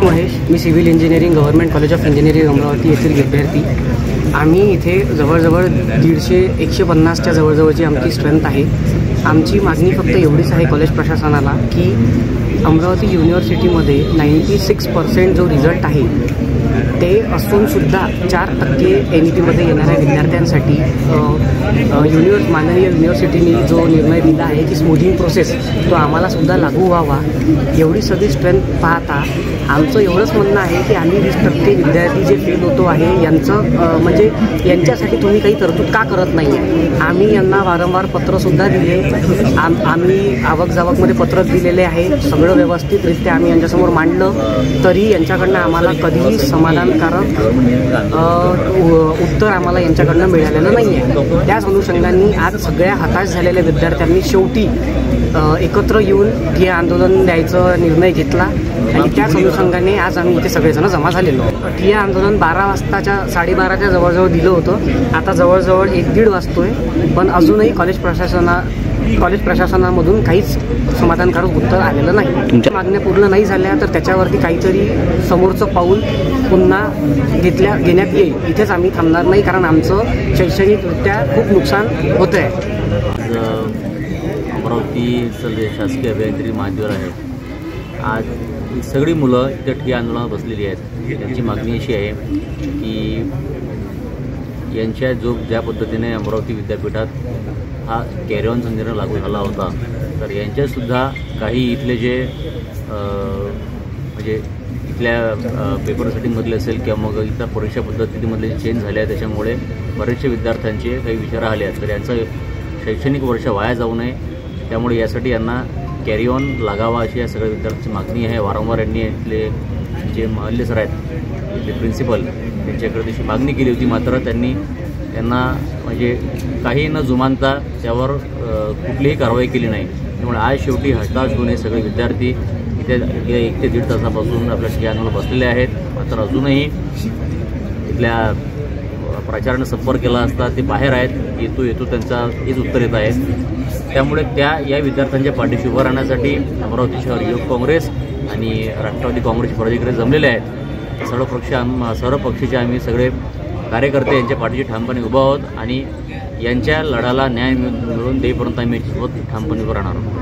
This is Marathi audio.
Mahesh, me civil engineering government college of engineering Amravati येथील विद्यार्थी. आम्ही इथे जवळजवळ 150-150च्या जवळजवळची आमची स्ट्रेंथ आहे. आमची मागणी फक्त एवढीच आहे कॉलेज प्रशासनाला की अमरावती युनिव्हर्सिटीमध्ये 96% जो रिझल्ट आहे ते असूनसुद्धा 4% NEPमध्ये येणाऱ्या विद्यार्थ्यांसाठी माननीय युनिव्हर्सिटीने जो निर्णय दिला आहे की स्मूथिंग प्रोसेस तो आम्हालासुद्धा लागू व्हावा. एवढी सगळी स्ट्रेंथ पाहता आमचं एवढंच म्हणणं आहे की आम्ही 20% विद्यार्थी जे फेल होतो आहे यांचं म्हणजे यांच्यासाठी तुम्ही काही तरतूद का करत नाही आहे. आम्ही यांना वारंवार पत्रसुद्धा दिले. आम्ही आवक जावकमध्ये पत्रक दिलेले आहे. सगळं व्यवस्थितरित्या आम्ही यांच्यासमोर मांडलं तरी यांच्याकडनं आम्हाला कधीही समाधानकारक उत्तर आम्हाला यांच्याकडनं मिळालेलं नाही आहे. त्याच अनुषंगाने आज सगळ्या हताश झालेल्या विद्यार्थ्यांनी शेवटी एकत्र येऊन हे आंदोलन द्यायचा निर्णय घेतला आणि त्याच अनुषंगाने आज आम्ही इथे सगळेजण जमा झालेलो. हे आंदोलन 12 वाजताच्या 12:30च्या जवळजवळ दिलं होतं. आता जवळजवळ 1-1:30 वाजतोय पण अजूनही कॉलेज प्रशासनामधून काहीच समाधानकारक उत्तर आलेलं नाही. तुमच्या मागण्या पूर्ण नाही झाल्या तर त्याच्यावरती काहीतरी समोरचं पाऊल पुन्हा घेण्यात येईल. इथेच आम्ही थांबणार नाही कारण आमचं शैक्षणिकरित्या खूप नुकसान होतं आहे. अमरावतीचं जे शासकीय अभियांत्रिकी महाविद्यालय आहे आज ही सगळी मुलं इथे ठिय्या आंदोलनात बसलेली आहेत. त्यांची मागणी अशी आहे की यांच्या ज्या पद्धतीने अमरावती विद्यापीठात हा कॅरी ऑनचा निर्णय लागू झाला होता तर यांच्यासुद्धा काही इथले जे म्हणजे इथल्या पेपर सेटिंगमधले असेल किंवा मग इथल्या परीक्षा पद्धतीमधले जे चेंज झाले आहे त्याच्यामुळे बरेचसे विद्यार्थ्यांचे काही विचार आले आहेत तर यांचं शैक्षणिक वर्ष वाया जाऊ नये त्यामुळे यासाठी यांना कॅरी ऑन लागावा अशी या सगळ्या विद्यार्थ्यांची मागणी आहे. वारंवार यांनी इथले जे महल्ले सर आहेत इथले प्रिन्सिपल त्यांच्याकडे तशी मागणी केली होती मात्र त्यांना म्हणजे काही न जुमानता त्यावर कुठलीही कारवाई केली नाही. त्यामुळे आज शेवटी हताश होऊन हे सगळे विद्यार्थी इथे 1 ते 1.5 तासापासून आपल्या ठिकाणी आंदोलन बसलेले आहेत. मात्र अजूनही इथल्या प्राचार्याने संपर्क केला असता ते बाहेर आहेत. येतो त्यांचा हेच उत्तर येत आहेत. त्यामुळे या विद्यार्थ्यांच्या पाठीशी उभं राहण्यासाठी अमरावती शहर युवक काँग्रेस आणि राष्ट्रवादी काँग्रेसचे पदाधिकारी जमलेले आहेत. सर्व पक्षाचे आम्ही सगळे कार्यकर्ते यांच्या पाठीशी ठामपणे उभं आहोत आणि यांच्या लढ्याला न्याय मिळवून देईपर्यंत आम्ही याच्यासोबत ठामपणे उभं राहणार आहोत.